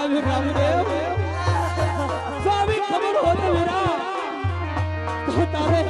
વીર રામદેવ જો આવી ખબર હોત વીરા તો તારે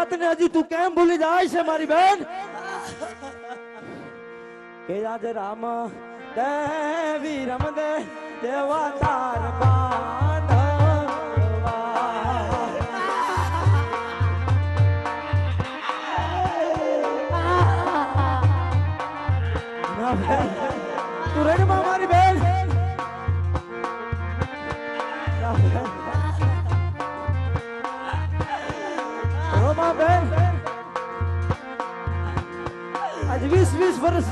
વાતને હજી તું કેમ ભૂલી જાય છે મારી બેન? કે આજે રામ દેવી રમદે દેવા તાર બાંધવા ના બેન તું રેડમાં મારી બેન ના બેન રોમા બેન આજ 20 વર્ષ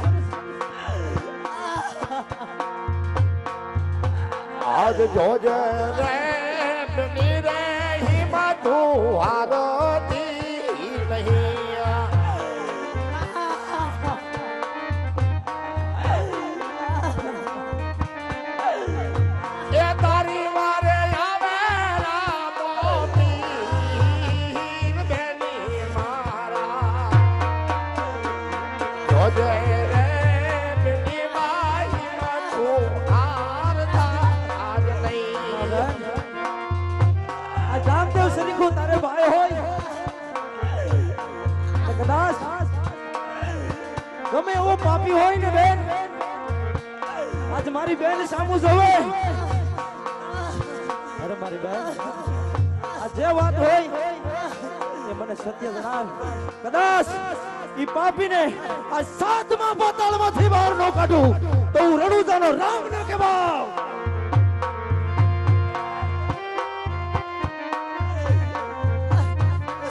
આજ જોજે રે બની રે હિમતું હારતી નહીં એ તારી વારે આવેલા મોતી બેની મારા જોજે રે બની માહી હિમતું રામદેવ સરીખો તારે ભાઈ હોય તો કદાચ ગમે એવો પાપી હોય ને બેન આજ મારી બેન સામુ જોવે અરે મારી બેન આ જે વાત હોય એ મને સત્ય જણાવ કદાચ ઈ પાપીને આ સાતમા પાતાળમાંથી બહાર નો કાઢું તો હું રણુજાનો રામ ન કહેવાવ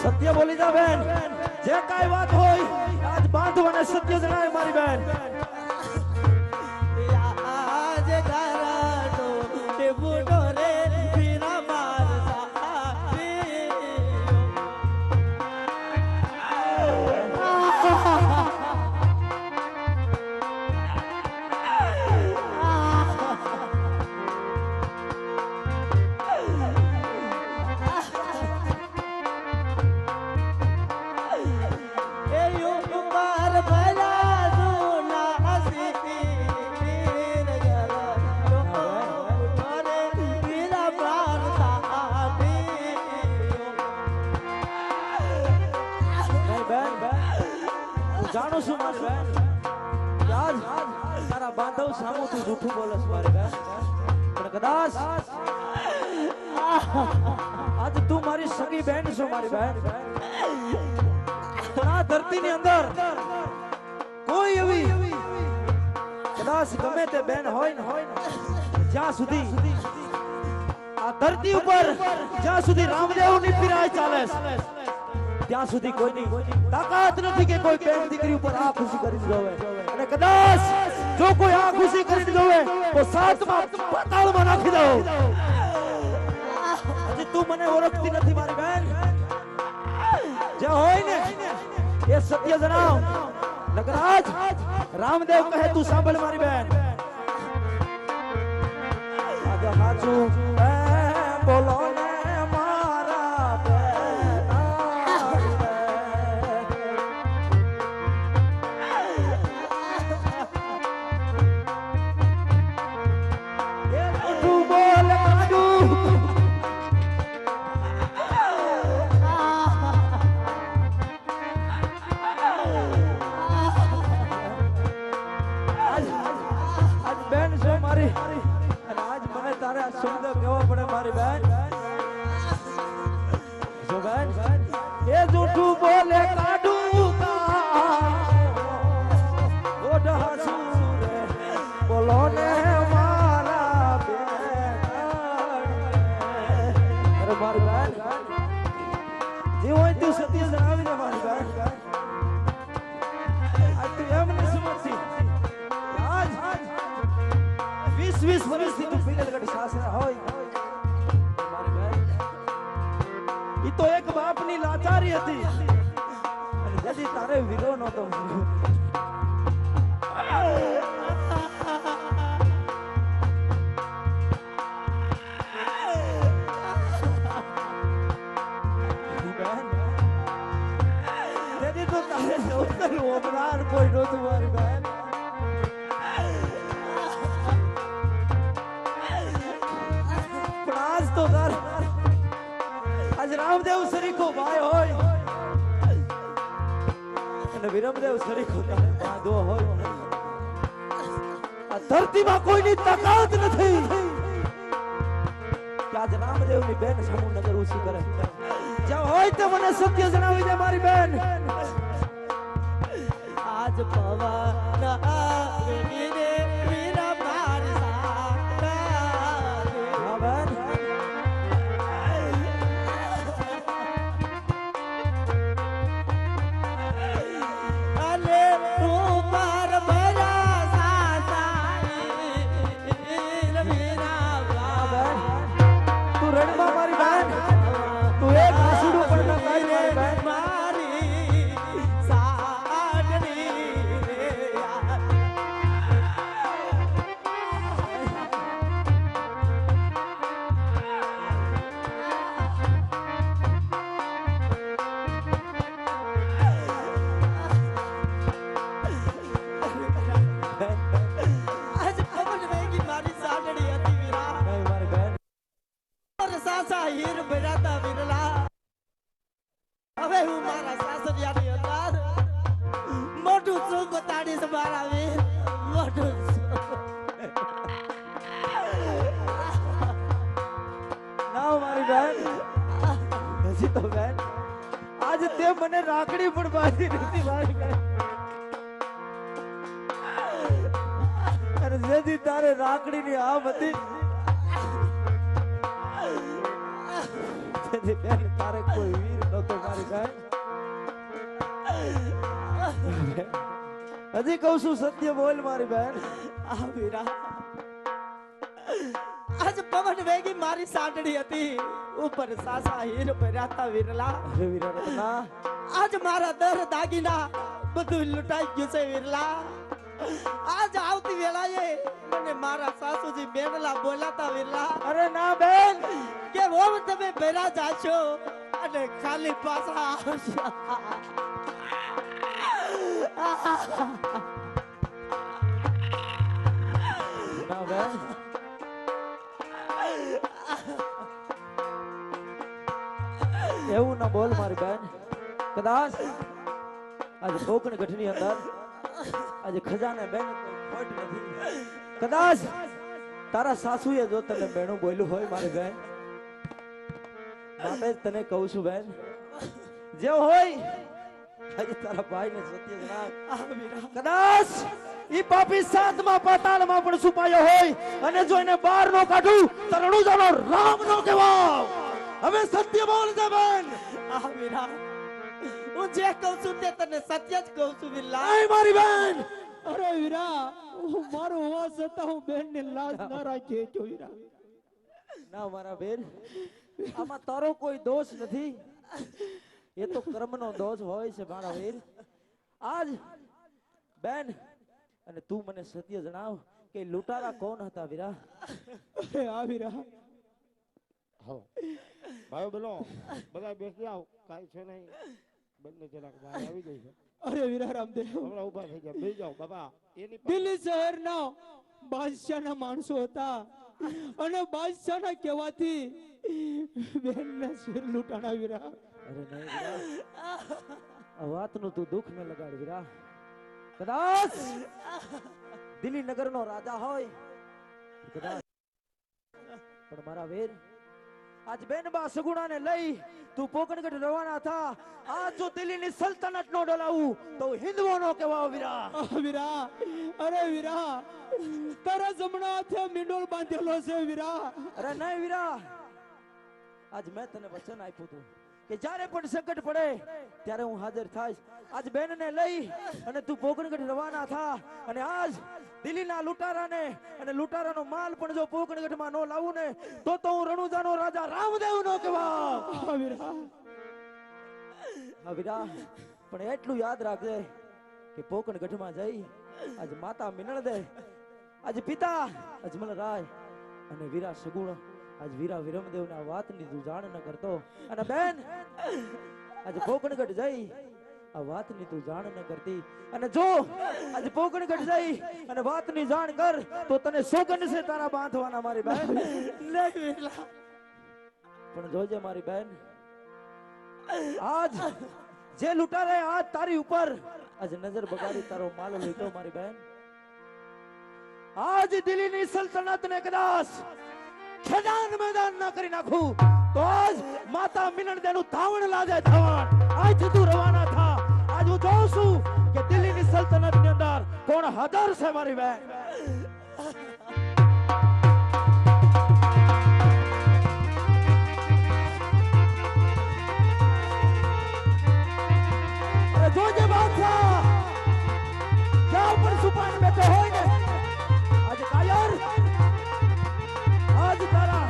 સત્ય બોલી જા બેન જે કાઈ વાત હોય આજ બાંધવાને સત્ય જણાય મારી બેન આજ કરાનો તે બુડો રે પીરા માર જાણું છું મારી બેન આજ તારા બાંધવ સામું તું જૂઠું બોલસ મારી બેન પણ કદાચ આજ તું મારી સગી બેન છો મારી બેન પણ આ ધરતીની અંદર કોઈ એવી કદાચ ગમે તે બેન હોય ને જ્યાં સુધી આ ધરતી ઉપર જ્યાં સુધી રામદેવની પીરાય ચાલે ત્યાં સુધી કોઈની તાકાત નથી કે કોઈ બેન દીકરી ઉપર આ ખુશી કરી જોવે અને કદાચ જો કોઈ આ ખુશી કરી જોવે તો સાતમા પાતાળમાં નાખી દો હજી તું મને ઓળખતી નથી મારી બેન જે હોય ને એ સત્ય જણાવ નગરાજ રામદેવ કહે તું સાંભળ મારી બેન આજે હાચું બોલો ને મારા શબ્દ કેવો પડે મારી બેન જો બેન એ જૂઠું બોલે કાઢું બોલો ને મારા બેન અરે મારી બેન જે હોય તું સત્ય જણાવી દે મારી બેન આજ તું એમ નથી સમજતી આજ 20 વર્ષથી તું પીગલગઢ સાસરા હોય મારી બેન ઈ તો એક બાપની લાચારી હતી અને જદી તારે વિરો નતો જદી તો તારે સૌતર ઓબરાર કોઈ નતું મારી બેન આજ રામદેવ સરીખો ભાઈ હોય અને વિરમદેવ સરીખો તારે બાંધવો હોય આ ધરતીમાં કોઈની તાકાત નથી કે આજ રામદેવની બેન સામુ નગર ઊંચી કરે જ્યાં હોય તે મને સત્ય જણાવી દે મારી બેન આજ પવન વિને વીરા મારી સાથે હા બેન અલે ઉપર ભરા સાસાઈ વીરા હા બેન તું રડમાં મારી બેન તું એક આંસુડું પણ ન કાઢ મારી બેન મારી સાગની આજ પવન વેગી મારી સાગણી હતી વીરા નહીં મારી બેન और सासा हीर बजाता विरला હવે હું મારા સાસરિયાની અંદર મોટું સુખ બતાડીશ મારા વીર મોટું સુખ. ના મારી બેન હજી તો બેન આજ તે મને રાખડી પણ બાંધી નથી મારી બેન અને જેથી તારે રાખડીની આ હતી તેથી બેન તારે કોઈ વીર નતો મારી બેન હજી કહું છું સત્ય બોલ મારી બેન આ વીરા આજ પવન વેગી મારી સાંડળી હતી ઉપર સાસા હીર બજાતા વિરલા અરે વીરા રત્ના આજ મારા દર દાગીના બધું લૂંટાઈ ગયું છે વિરલા આજ આવતી વેળાએ મને મારા સાસુજી બેનલા બોલાતા વિરલા અરે ના બેન કે ઓમ તમે ભેરા જાશો અને ખાલી પાછા આવશો ના બેન એવું ના બોલ મારી બેન કદાચ આજે કોકણ ગઢની અંદર આજે ખજાને બેન કોઈ ખોટ નથી કદાચ તારા સાસુએ જો તને બેનું બોલ્યું હોય મારી બેન માટે જ તને કહું છું બેન જે હોય આજે તારા ભાઈને સત્ય જણાવ કદાચ ઈ પાપી સાતમા પાતાળમાં પણ છુપાયો હોય અને જો એને બહાર નો કાઢું તો રણુજાનો રામ નો કહેવાવ હવે સત્ય બોલ દે બેન આ વીરા હું જે કહું છું તે તને સત્ય જ કહું છું વિરલા આય મારી બેન અરે વીરા હું મારો હોવા છતાં હું બેન ને લાજ ના રાખી કે વીરા ના મારા બેન આમાં તારો કોઈ દોષ નથી એ તો કર્મનો દોષ હોય છે મારા વીર આજ બેન અને તું મને સત્ય જણાવ કે લૂંટારા કોણ હતા વીરા અરે આ વીરા હો ભાઈ બોલો બધા બેસી આવ કાઈ છે નહીં બંને જરાક બહાર આવી જઈ છે અરે વીરા રામદેવ હમણાં ઊભા થઈ ગયા બેસી જાઓ બાબા એની દિલ્હી શહેરના બાદશાહના માણસો હતા અને બાદશાહના કહેવાથી બેનના શિર લૂંટાણા વીરા અરે નહીં વીરા આ વાતનું તું દુઃખ ન લગાડ વીરા કદાચ દિલ્હી નગરનો રાજા હોય કદાચ પણ મારા વીર આજ બેનબા સગુણાને લઈ તું પોકણગઢ રવાના થા આજ જો દિલ્હીની સલ્તનત નો ડોલાવું તો હિન્દુઓ નો કહેવાવ વીરા વીરા અરે વીરા તારા જમણા હાથે મીંડોળ બાંધેલો છે વીરા અરે નહીં વીરા આજ મેં તને વચન આપ્યું હતું કે જ્યારે પણ સંકટ પડે ત્યારે હું હાજર થાઈશ આજ બેનને લઈ અને તું પોકણગઢ રવાના થા અને આજ દિલ્હીના લૂંટારાને અને લૂંટારાનો માલ પણ જો પોકણગઢમાં નો લાવું ને તો હું રણુજાનો રાજા રામદેવ નો કહેવાવ વીરા હા વીરા પણ એટલું યાદ રાખજે કે પોકણગઢમાં જઈ આજ માતા મિનળ દે આજ પિતા અજમલ રાય અને વીરા સગુણ આજ વીરા વિરમદેવના વાતની તું જાણ ન કરતો અને બેન આજ પોકણગઢ જઈ આ વાતની તું જાણ ન કરતી અને જો આજ પોકણગઢ જઈ અને વાતની જાણ કર તો તને સોગંદ છે તારા બાંધવાના મારી બેન નહીં વિરલા પણ જોજે મારી બેન આજ જે લૂંટારે આજ તારી ઉપર આજ નજર બગાડી તારો માલ લૂંટ્યો મારી બહેન, આજ દિલ્હીની સલ્તનત ને કદાચ ખેદાન મેદાન ના કરી નાખું તો આજ માતા મિનણ દેનું ધાવણ લાજે ધાવણ આજથી તું રવાના થા. આજ હું જોઉં છું કે દિલ્હીની સલ્તનત ની અંદર કોણ હાજર છે મારી બહેન. જોજે બાદશાહ જ્યાં ઉપર સુપાન બેઠો હોય ને આજ કાયર આજ તારા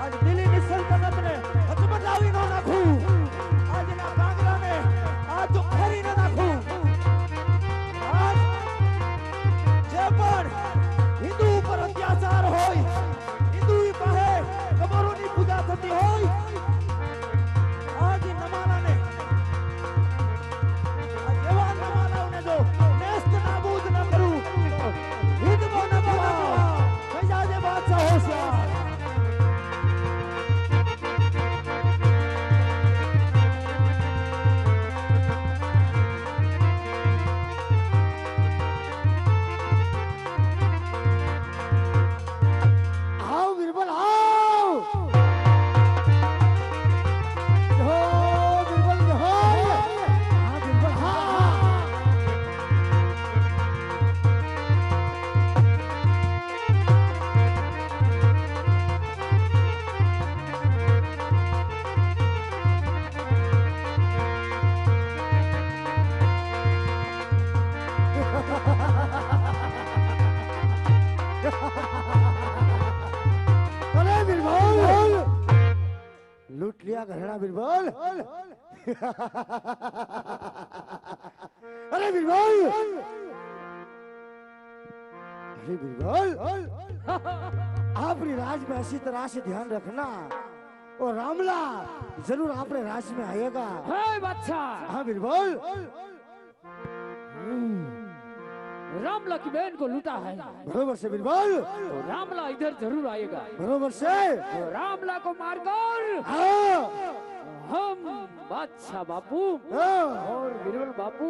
આજ દિલ્હીની સલ્તનત ને હચમચાવી ન નાખું, આજના કાંગરાને આજ તો ફેરી ન નાખું. આજ જે પણ હિન્દુ ઉપર અત્યાચાર હોય, હિન્દુ પાસે કબરોની પૂજા થતી હોય, આજ નમાલાને लूट लिया घरेड़ा बिरबल. अरे बिरबल, अरे बिरबल, आपकी राज में अच्छी तरह से ध्यान रखना और रामला जरूर आपने राज में आएगा. है बादशाह, हाँ बिरबल. रामला की बहन को लूटा है बरोबर से बिरबल, तो रामला इधर जरूर आएगा. बरोबर से. तो रामला को मारकर हाँ हम बादशाह बापू हाँ. और बिरबल बापू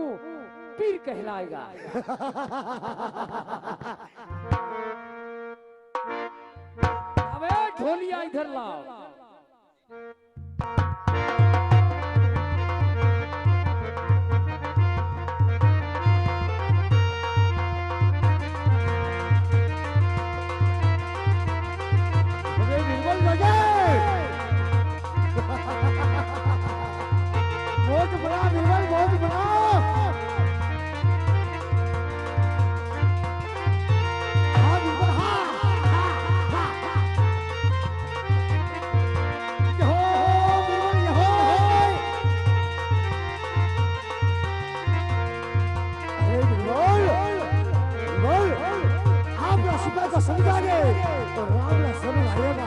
पीर कहलाएगा. अबे ढोलिया इधर लाओ. बहुत बड़ा बिरबल, बहुत बड़ा. हाँ बिरबल, हाँ हाँ हाँ. यो बिरबल यो. अरे बिरबल, बिरबल, आप राशिका को समझा दे तो रामला जरूर आएगा.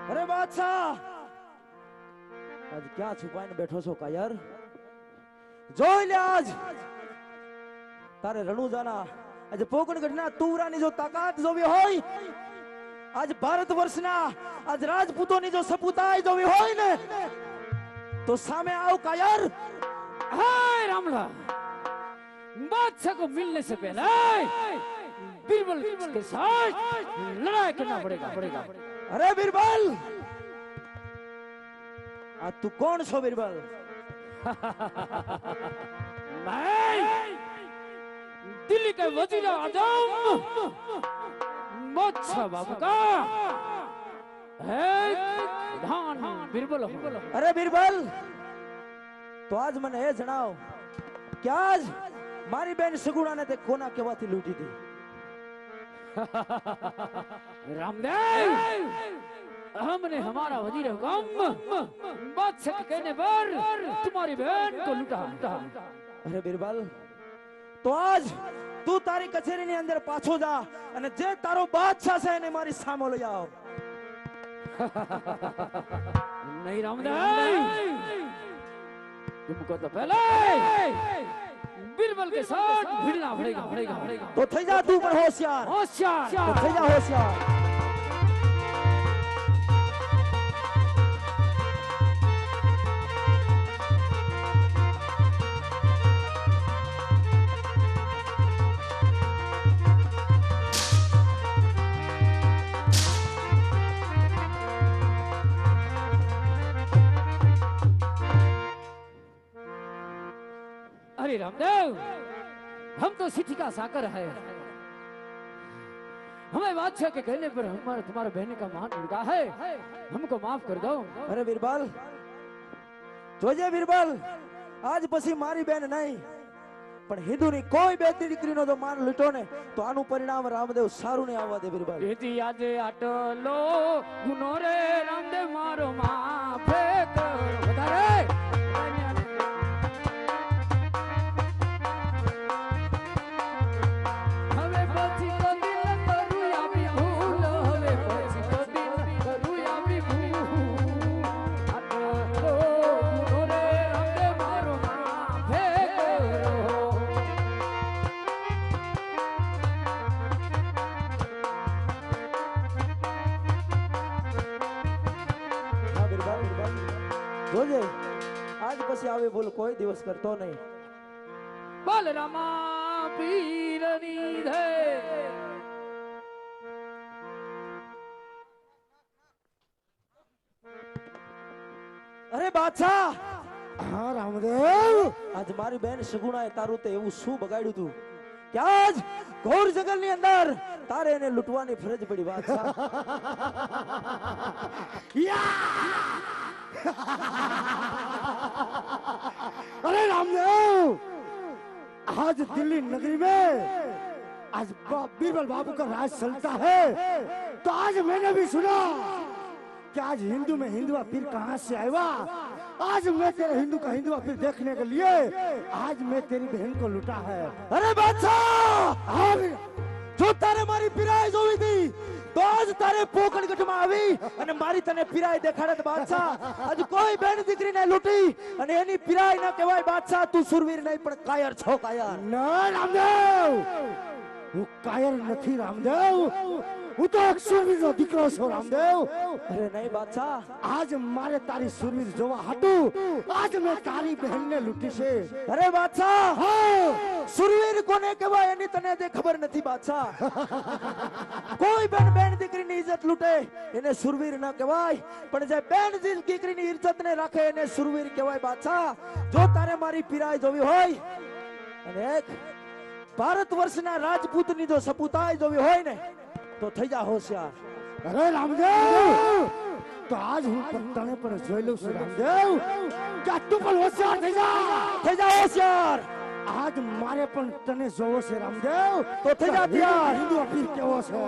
અરે બાદશાહ આજ ક્યાં છુપાઈને બેઠો છો કાયર? જોઈ લે આજ તારે રણુજાના આજે પોકણગઢના તુવરાની જો તાકાત જોવી હોય, આજ ભારત વર્ષના આજ રાજપૂતોની જો સપૂતાઈ જોવી હોય ને તો સામે આવ કાયર. हाय रामला, बादशाह को मिलने से पहले बिरबल के साथ लड़ाई करना पड़ेगा. અરે બિરબલ, આ તું કોણ છો બિરબલ? मैं दिल्ली के वजीर आजम बादशाह बाबू का है धान बिरबल हूँ. અરે બિરબલ, તો આજ મને એ જણાવ કે આજ મારી બેન સગુણાને તે કોના કહેવાથી લૂંટી હતી? रामदेव, हमने हमारा वजीर हुक्म बादशाह के कहने पर तुम्हारी बहन को लूटा. અરે બિરબલ, તો આજ તું તારી કચેરીની અંદર પાછો જા અને જે તારો બાદશાહ છે એને મારી સામે લઈ આવ. नहीं रामदेव, तुमको तो पहले बिरबल के साथ भिड़ना पड़ेगा. તો થઈ જા તું પણ હોશિયાર, होशियार. તો થઈ જા હોશિયાર. रामदेव, हम तो सिटी का साकर है। हमें बादशाह के कहने पर हमारा तुम्हारे बहन का मान उड़गा है, हमको माफ कर दो। अरे बीरबल, જોજે બીરબલ, આજ પછી મારી બેન નહીં પણ હિન્દુની કોઈ બેટી દીકરીનો જો માન લૂંટો ને તો આનું પરિણામ રામદેવ સારું નહીં આવવા દે બીરબલ. એથી આજે આટલો ગુનો રે રામદેવ મારો માફે કર. વધારે હવે પછી કદી ન કરું આવી ભૂલ, હવે પછી કદી ન કરું આવી ભૂલ. આટલો ગુનો રે રામદેવ મારો માફે કરો. હા બીરબલ, જોજે આજ પછી આવી ભૂલ કોઈ દિવસ કરતો નહીં. બલરામા પીરની ધે. અરે બાદશાહ, હા રામદેવ, આજ મારી બેન સગુણાએ તારું તે એવું શું બગાડ્યું તું કે આજ ઘોર જંગલ ની અંદર તારે એને લૂંટવાની ફરજ પડી બાદશાહ. अरे रामदेव, आज दिल्ली नगरी में आज बीरबल बाबू का राज चलता है, तो आज मैंने भी सुना कि आज हिंदू में हिंदुआ पीर कहां से आया। आज मैं तेरे हिंदू का हिंदुआ पीर देखने के लिए आज मैं तेरी बहन को लूटा है। અરે બાદશાહ, हाँ જો તારે મારી પીરાઈ જોવી હતી તો આજ તારે પોકણગઢમાં આવી અને મારી તને પીરાઈ દેખાડત બાદશાહ. આજ કોઈ બેન દીકરીને લૂંટી અને એની પીરાઈ ન કહેવાય બાદશાહ. તું સુરવીર નહીં પણ કાયર છો કાયર. ના રામદેવ, હું કાયર નથી રામદેવ, હું તો એક સુરવીરનો દીકરો છું રામદેવ. અરે નહીં બાદશાહ, आज मारे तारी सुरवीर जोवा हटू, आज मैं तारी बहन ने लूटी से। અરે બાદશાહ, हाँ, સુરવીર કોને કહેવાય એની તને જે ખબર નથી બાદશાહ. કોઈ બેન દીકરીની ઇજ્જત લૂટે એને સુરવીર ન કહેવાય, પણ જે બેન દીકરીની ઇજ્જતને રાખે એને સુરવીર કહેવાય બાદશાહ. જો તારે મારી પીરાઈ જોવી હોય અને એક ભારત વર્ષના રાજપૂતની જો સપુતાઈ જોવી હોય ને તો થઈ જા હોશિયાર. अरे रामदेव, तो आज हूँ तने पर જોઈ લઉં છું રામદેવ, કે તું પણ હોશિયાર થઈ જા. થઈ જા હોશિયાર. आज मारे पण तने જોવો છે રામદેવ, તો થઈ જા તૈયાર. હિન્દુ પીર કેવો છે.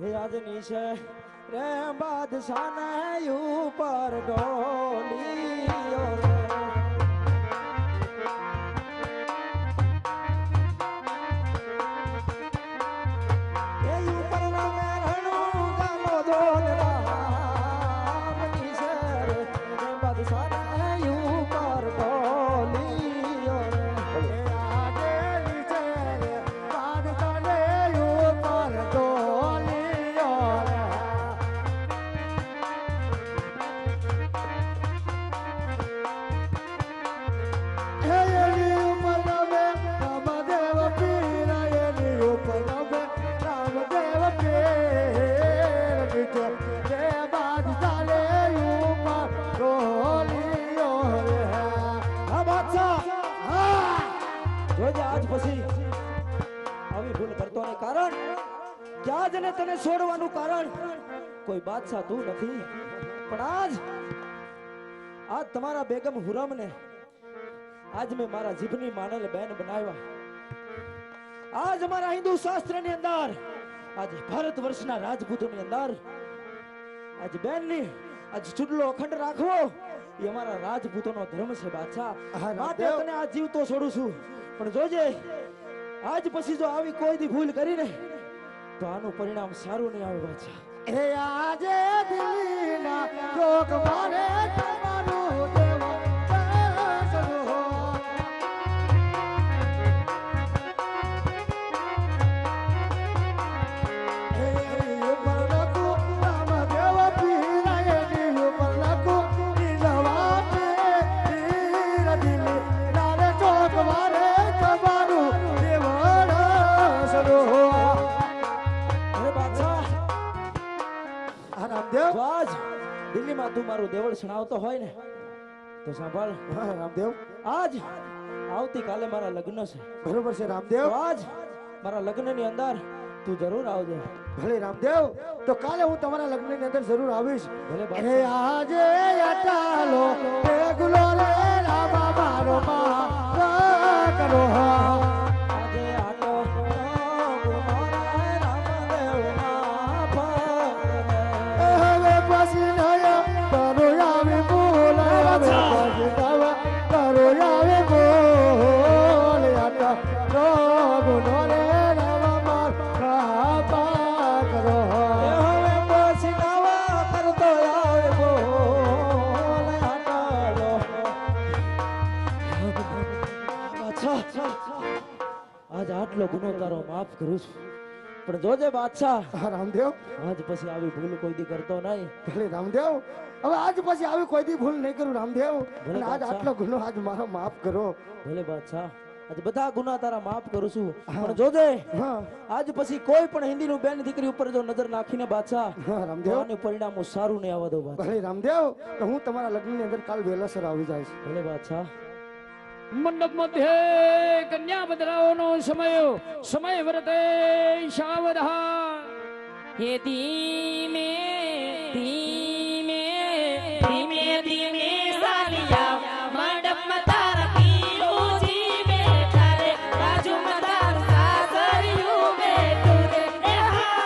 હે આજની છે રે બાદશાહને ઉપર ડોલીઓ રે. એ ઉપર ના મેરણું ગામો દોન રામની છે રે બાદશાહને ઉપર ડોલીઓ રે. એ આજની છે રે બાદશાહને ઉપર ડોલીઓ રે. એની ઉપર રમે રામદેવ પીર, એની ઉપર રમે રામદેવ પીર. જે બાદશાહને ઉપર ડોલીઓ રે. હા બાદશાહ, હા, જોજે આજ પછી આવી ભૂલ કરતો નહીં, કારણ કે આજ ને તને છોડવાનું કારણ કોઈ બાદશાહ તું નથી પણ આજ તમારા બેગમ હુરમને આજ મેં મારા જીભની માનલ બેન બનાવ્યા. આજ અમારા હિન્દુ શાસ્ત્રની અંદર આજ ભારત વર્ષના રાજપૂતોની અંદર આજ બેનની આજ ચૂડલો અખંડ રાખવો એ અમારા રાજપૂતોનો ધર્મ છે બાદશાહ. હા, માટે રામદેવ. તને આ જીવતો છોડું છું પણ જોજે આજ પછી જો આવી કોઈ દી ભૂલ કરીને તો આનું પરિણામ સારું નહીં આવે બાદશાહ. એ આજે દિલ્હીના લોક મારે તમારું દેવા ચરણો. એ ઉપર લખો રામદેવ પીરાયની ઉપર લખો દીવા પીર દિલ્હી નારે ચોક મારે તમારું દેવા ચરણો. અરે બાદશાહ, રામદેવ. જો આજ દિલ્હીમાં તું મારું દેવળ સણાવતો હોય ને તો સાંભળ, હા રામદેવ. આજ આવતીકાલે મારા લગ્ન છે. બરોબર છે રામદેવ. તો આજ મારા લગ્નની અંદર તું જરૂર આવજે. ભલે રામદેવ, તો કાલે હું તમારા લગ્નની અંદર જરૂર આવીશ. ભલે અરે બાદશાહ. આજે અટાલો એ ગુલો રે રામા મારો માં કરો. આજે આટો ગુમારા રામદેવના ભગને. હવે પછી નયા કરો આવે બોલ. હવે પછી નવા કરો આવે બોલ. અટાલો ગુલો રે રામા મારો કરો. એ હવે પછી નવા કરતો આવે બોલ આટાલો. બાદશાહ, આજ આટલો ગુનો તારો માફ કરું છું, પણ જોજે બાદશાહ, હા રામદેવ. આજ પછી આવી ભૂલ કોઈ દી કરતો નહીં. ભલે રામદેવ, હવે આજ પછી આવી કોઈ દી ભૂલ નહીં કરું રામદેવ. ભલે અને આજ બાદશાહ. આટલો ગુનો આજ મારો માફ કરો. ભલે બાદશાહ, આજ બધા ગુના તારા માફ કરું છું, પણ જોજે હા આજ પછી કોઈ પણ હિન્દીનું બેન દીકરી ઉપર જો નજર નાખીને બાદશાહ, હા તો રામદેવ. આનું પરિણામ હું સારું નહીં આવવા દઉં બાદશાહ. ભલે રામદેવ, તો હું તમારા લગ્નની અંદર કાલ વહેલાસર આવી જઈશ. ભલે બાદશાહ. મંડપ મધ્યે કન્યા બદલાવનો સમય વર્તે સાવધાન. હે ધીમે ધીમે ધીમે ધીમે સાલિયા મંડપમાં તારા પીરુજી બેઠા રે, બાજુમાં તારું સાસરિયું બેઠું રે. એ હા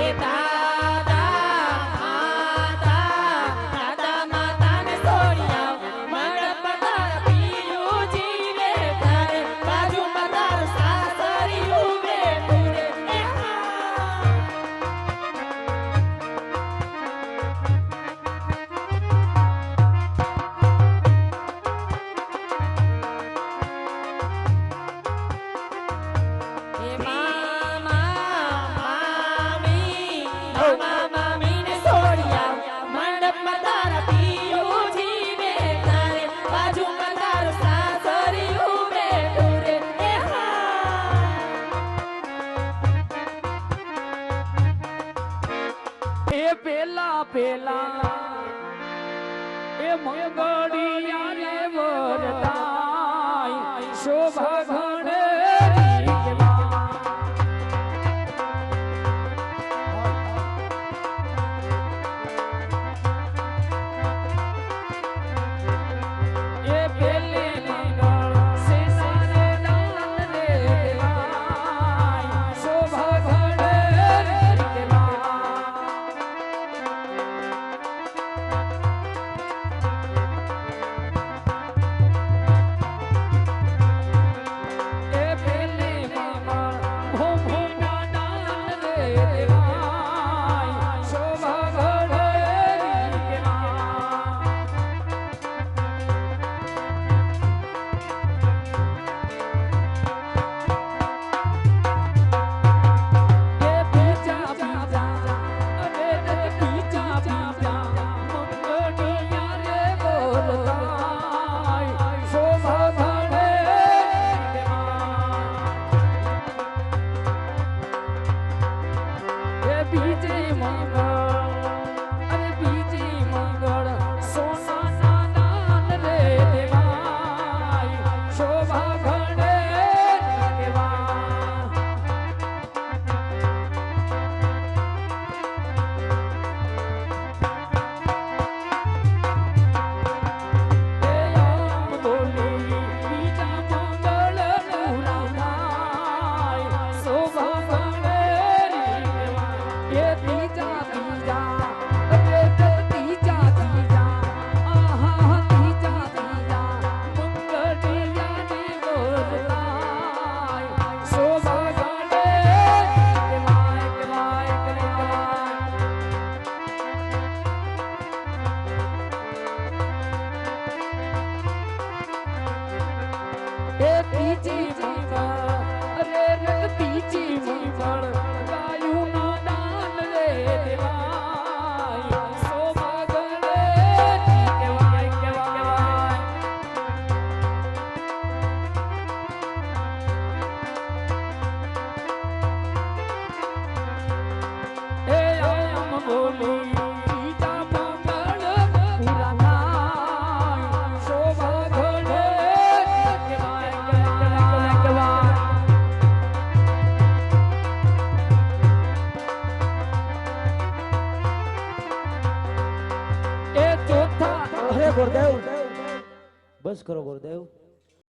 એ દાદા માતાને છોડી આવ. મંડપમાં તારા પીરુજી બેઠા રે, બાજુમાં તારું સાસરિયું બેઠું રે. એ હા એ મામા મામીને છોડી આવ. મંડપમાં તારા પિયુજી બેઠા રે, બાજુમાં તારું સાસરિયું બેઠું રે. એ હા એ પેલા એ મંગળિયા રે વરદાય શોભા ઘણે રીતમાં. એ પેલે મંગળ સેનાને દાન રે દેવાય શોભા ઘણે રીતમાં. એ પેલે મંગળ ભૂમિના દાન રે દેવાય શોભા ઘણે રીતમાં. એ બીજા અરે બીજા મંગળિયા રે બોલતાય શોભા ઘણે રીતમાં. એ બીજે મંગળ સોનાના દાન રે દેવાય શોભા ઘણે રીતમાં. એ આમ બોલી બીજા મંગળ પુરાણાય ગુરુદેવ બસ કરો ગુરુદેવ